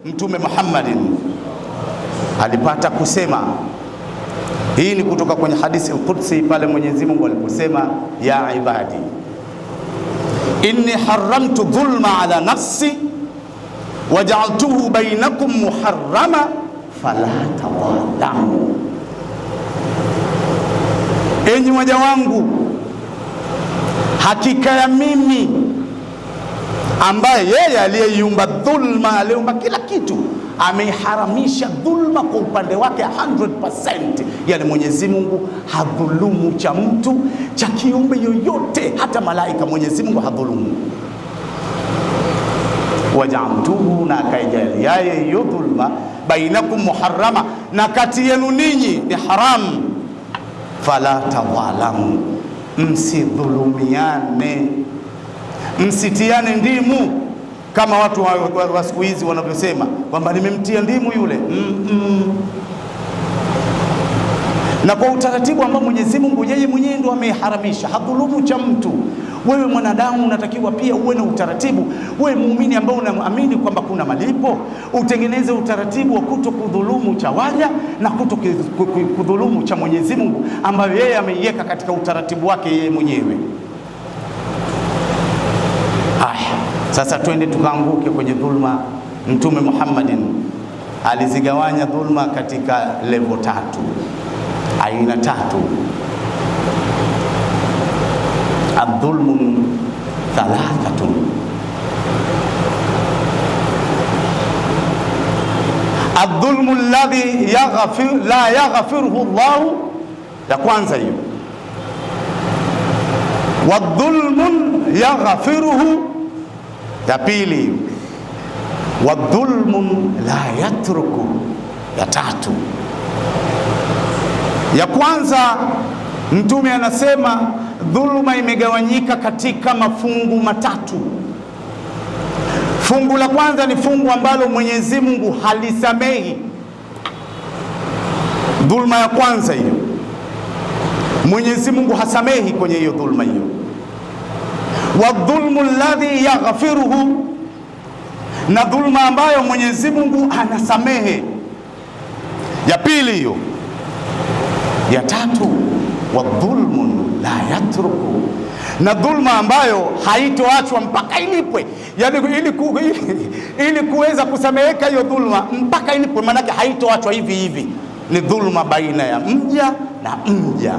Mtume Muhammadin alipata kusema, hii ni kutoka kwenye hadithi al-Qudsi pale Mwenyezi Mungu aliposema, ya ibadi inni haramtu dhulma ala nafsi waja'altuhu bainakum muharrama fala tadhalamu. Enyi waja wangu, hakika ya mimi ambaye yeye aliyeiumba dhulma, aliumba kila kitu, ameiharamisha dhulma kwa upande wake 100%. Yani Mwenyezi Mungu hadhulumu cha mtu, cha kiumbe yoyote, hata malaika Mwenyezi Mungu hadhulumu. Waja'altuhu, na akaijalia hiyo dhulma, bainakum muharrama, na kati yenu ninyi ni haramu. Fala tadhalamu, msidhulumiane, msitiane ndimu kama watu wa siku hizi wanavyosema kwamba nimemtia ndimu yule. Na kwa utaratibu ambao Mwenyezi Mungu yeye mwenyewe ndo ameharamisha, hadhulumu cha mtu. Wewe mwanadamu unatakiwa pia uwe na utaratibu. Wewe muumini ambao unaamini kwamba kuna malipo, utengeneze utaratibu wa kuto kudhulumu cha waja na kuto kudhulumu cha Mwenyezi Mungu ambayo yeye ameiweka katika utaratibu wake yeye mwenyewe. Sasa twende tukaanguke kwenye dhulma. Mtume Muhammadin alizigawanya dhulma katika level 3, aina 3. Adh-dhulmu 3. Adh-dhulmu alladhi la yaghfiruhu Allah, ya kwanza hiyo. Wadh-dhulmu yaghfiruhu, ya pili. Wadhulmun la yatruku, ya 3. Ya kwanza, Mtume anasema dhulma imegawanyika katika mafungu 3. Fungu la kwanza ni fungu ambalo Mwenyezi Mungu halisamehi. Dhulma ya kwanza hiyo, Mwenyezi Mungu hasamehi kwenye hiyo dhulma hiyo. Wadhulmu alladhi yaghfiruhu, na dhulma ambayo Mwenyezi Mungu anasamehe, ya pili hiyo. Ya 3, wadhulmu la yatruku, na dhulma ambayo haitoachwa mpaka ilipwe. Yani ili kuweza kusameheka hiyo dhulma mpaka ilipwe, maana haitoachwa hivi hivi. Ni dhulma baina ya mja na mja.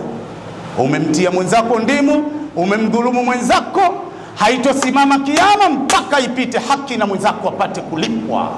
Umemtia mwenzako ndimu, umemdhulumu mwenzako, haitosimama kiyama mpaka ipite haki na mwenzako apate kulipwa.